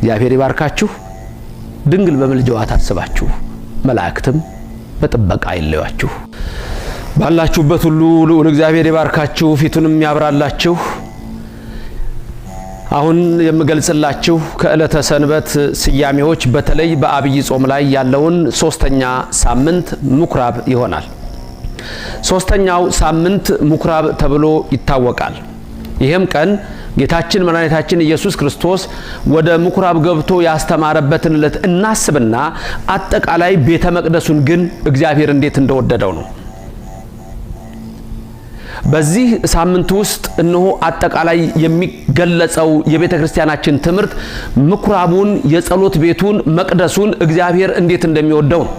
እግዚአብሔር ይባርካችሁ። ድንግል በምልጃዋ ታስባችሁ መላእክትም በጥበቃ ይለያችሁ። ባላችሁበት ሁሉ ልዑል እግዚአብሔር ይባርካችሁ፣ ፊቱንም ያብራላችሁ። አሁን የምገልጽላችሁ ከዕለተ ሰንበት ስያሜዎች በተለይ በአብይ ጾም ላይ ያለውን ሶስተኛ ሳምንት ምኩራብ ይሆናል። ሶስተኛው ሳምንት ምኩራብ ተብሎ ይታወቃል። ይህም ቀን ጌታችን መድኃኒታችን ኢየሱስ ክርስቶስ ወደ ምኩራብ ገብቶ ያስተማረበትን ዕለት እናስብና አጠቃላይ ቤተ መቅደሱን ግን እግዚአብሔር እንዴት እንደወደደው ነው። በዚህ ሳምንት ውስጥ እነሆ አጠቃላይ የሚገለጸው የቤተ ክርስቲያናችን ትምህርት ምኩራቡን፣ የጸሎት ቤቱን፣ መቅደሱን እግዚአብሔር እንዴት እንደሚወደው ነው።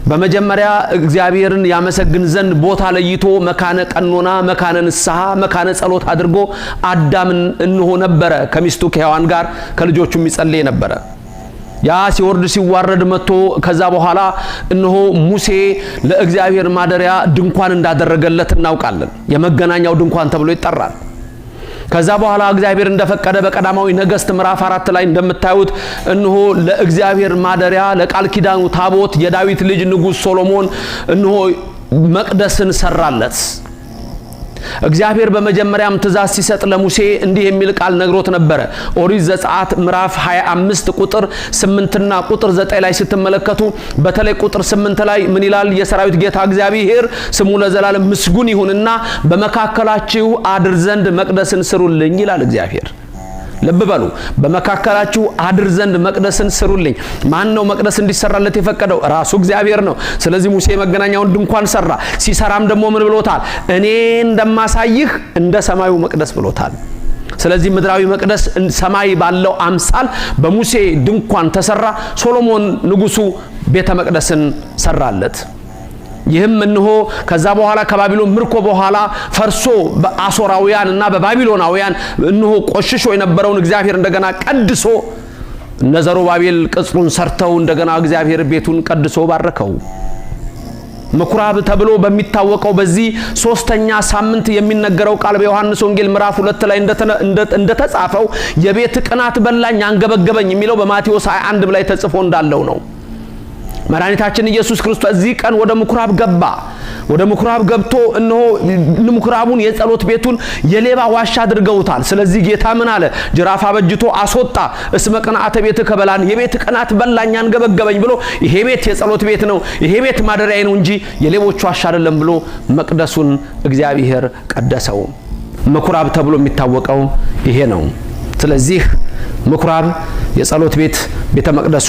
በመጀመሪያ እግዚአብሔርን ያመሰግን ዘንድ ቦታ ለይቶ መካነ ቀኖና፣ መካነ ንስሐ፣ መካነ ጸሎት አድርጎ አዳምን እንሆ ነበረ ከሚስቱ ከሔዋን ጋር ከልጆቹም ይጸልይ ነበረ። ያ ሲወርድ ሲዋረድ መጥቶ ከዛ በኋላ እነሆ ሙሴ ለእግዚአብሔር ማደሪያ ድንኳን እንዳደረገለት እናውቃለን። የመገናኛው ድንኳን ተብሎ ይጠራል። ከዛ በኋላ እግዚአብሔር እንደፈቀደ በቀዳማዊ ነገሥት ምዕራፍ 4 ላይ እንደምታዩት እነሆ ለእግዚአብሔር ማደሪያ ለቃል ኪዳኑ ታቦት የዳዊት ልጅ ንጉሥ ሶሎሞን እነሆ መቅደስን ሰራለት። እግዚአብሔር በመጀመሪያም ትእዛዝ ሲሰጥ ለሙሴ እንዲህ የሚል ቃል ነግሮት ነበር። ኦሪት ዘጸአት ምዕራፍ 25 ቁጥር 8 እና ቁጥር 9 ላይ ስትመለከቱ በተለይ ቁጥር 8 ላይ ምን ይላል? የሰራዊት ጌታ እግዚአብሔር ስሙ ለዘላለም ምስጉን ይሁንና በመካከላችሁ አድር ዘንድ መቅደስን ስሩልኝ ይላል እግዚአብሔር። ልብ በሉ፣ በመካከላችሁ አድር ዘንድ መቅደስን ስሩልኝ። ማን ነው መቅደስ እንዲሰራለት የፈቀደው? ራሱ እግዚአብሔር ነው። ስለዚህ ሙሴ መገናኛውን ድንኳን ሰራ። ሲሰራም ደግሞ ምን ብሎታል? እኔ እንደማሳይህ እንደ ሰማዩ መቅደስ ብሎታል። ስለዚህ ምድራዊ መቅደስ ሰማይ ባለው አምሳል በሙሴ ድንኳን ተሰራ። ሶሎሞን ንጉሱ ቤተ መቅደስን ሰራለት። ይህም እንሆ ከዛ በኋላ ከባቢሎን ምርኮ በኋላ ፈርሶ በአሶራውያን እና በባቢሎናውያን እንሆ ቆሽሾ የነበረውን እግዚአብሔር እንደገና ቀድሶ እነ ዘሩባቤል ቅጽሩን ሰርተው እንደገና እግዚአብሔር ቤቱን ቀድሶ ባረከው። ምኩራብ ተብሎ በሚታወቀው በዚህ ሶስተኛ ሳምንት የሚነገረው ቃል በዮሐንስ ወንጌል ምዕራፍ 2 ላይ እንደተጻፈው የቤት ቅናት በላኝ አንገበገበኝ የሚለው በማቴዎስ 21 ላይ ተጽፎ እንዳለው ነው። መድኃኒታችን ኢየሱስ ክርስቶስ እዚህ ቀን ወደ ምኩራብ ገባ። ወደ ምኩራብ ገብቶ እነሆ ምኩራቡን የጸሎት ቤቱን የሌባ ዋሻ አድርገውታል። ስለዚህ ጌታ ምን አለ? ጅራፍ አበጅቶ አስወጣ። እስመ ቅንዓተ ቤትከ በላን፣ የቤት ቅናት በላኝ አንገበገበኝ ብሎ ይሄ ቤት የጸሎት ቤት ነው፣ ይሄ ቤት ማደሪያዬ ነው እንጂ የሌቦች ዋሻ አይደለም ብሎ መቅደሱን እግዚአብሔር ቀደሰው። ምኩራብ ተብሎ የሚታወቀው ይሄ ነው። ስለዚህ ምኩራብ የጸሎት ቤት ቤተ መቅደሱ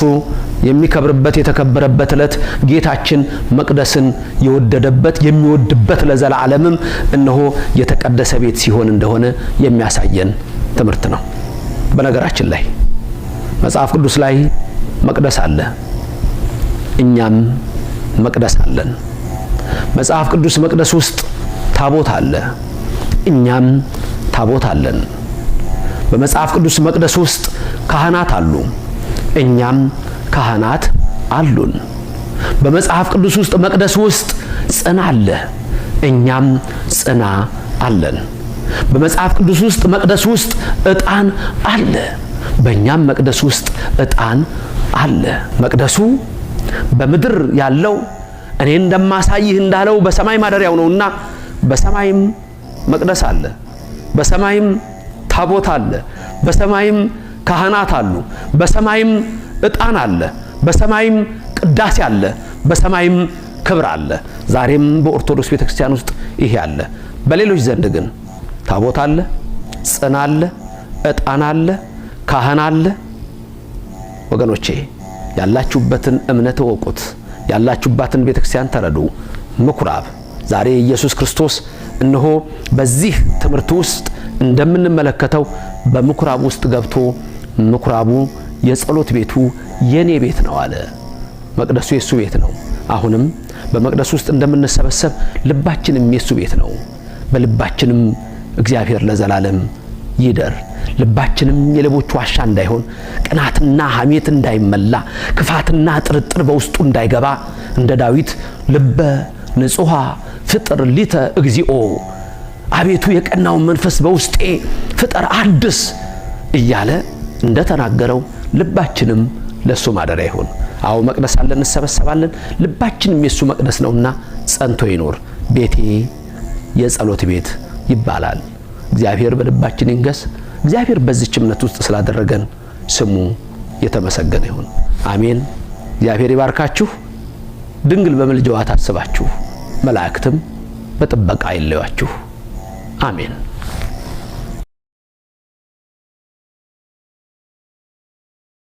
የሚከብርበት የተከበረበት ዕለት ጌታችን መቅደስን የወደደበት የሚወድበት ለዘላለምም እነሆ የተቀደሰ ቤት ሲሆን እንደሆነ የሚያሳየን ትምህርት ነው። በነገራችን ላይ መጽሐፍ ቅዱስ ላይ መቅደስ አለ፣ እኛም መቅደስ አለን። መጽሐፍ ቅዱስ መቅደስ ውስጥ ታቦት አለ፣ እኛም ታቦት አለን። በመጽሐፍ ቅዱስ መቅደስ ውስጥ ካህናት አሉ፣ እኛም ካህናት አሉን። በመጽሐፍ ቅዱስ ውስጥ መቅደስ ውስጥ ጽና አለ፣ እኛም ጽና አለን። በመጽሐፍ ቅዱስ ውስጥ መቅደስ ውስጥ ዕጣን አለ፣ በእኛም መቅደስ ውስጥ ዕጣን አለ። መቅደሱ በምድር ያለው እኔ እንደማሳይህ እንዳለው በሰማይ ማደሪያው ነውና በሰማይም መቅደስ አለ፣ በሰማይም ታቦት አለ፣ በሰማይም ካህናት አሉ፣ በሰማይም ዕጣን አለ፣ በሰማይም ቅዳሴ አለ፣ በሰማይም ክብር አለ። ዛሬም በኦርቶዶክስ ቤተክርስቲያን ውስጥ ይሄ አለ። በሌሎች ዘንድ ግን ታቦት አለ፣ ጽና አለ፣ ዕጣን አለ፣ ካህን አለ። ወገኖቼ ያላችሁበትን እምነት ወቁት፣ ያላችሁባትን ቤተክርስቲያን ተረዱ። ምኩራብ ዛሬ ኢየሱስ ክርስቶስ እነሆ በዚህ ትምህርት ውስጥ እንደምንመለከተው በምኩራብ ውስጥ ገብቶ ምኩራቡ የጸሎት ቤቱ የኔ ቤት ነው አለ። መቅደሱ የሱ ቤት ነው። አሁንም በመቅደሱ ውስጥ እንደምንሰበሰብ ልባችንም የሱ ቤት ነው። በልባችንም እግዚአብሔር ለዘላለም ይደር። ልባችንም የሌቦች ዋሻ እንዳይሆን፣ ቅናትና ሐሜት እንዳይመላ፣ ክፋትና ጥርጥር በውስጡ እንዳይገባ እንደ ዳዊት ልበ ንጹሃ ፍጥር ሊተ እግዚኦ፣ አቤቱ የቀናውን መንፈስ በውስጤ ፍጠር አድስ እያለ እንደተናገረው ልባችንም ለሱ ማደሪያ ይሁን። አዎ መቅደስ አለን፣ እንሰበሰባለን። ልባችንም የሱ መቅደስ ነውና ጸንቶ ይኖር። ቤቴ የጸሎት ቤት ይባላል። እግዚአብሔር በልባችን ይንገስ። እግዚአብሔር በዚህች እምነት ውስጥ ስላደረገን ስሙ የተመሰገነ ይሁን። አሜን። እግዚአብሔር ይባርካችሁ። ድንግል በምልጃዋ ታስባችሁ፣ መላእክትም በጥበቃ አይለያችሁ። አሜን።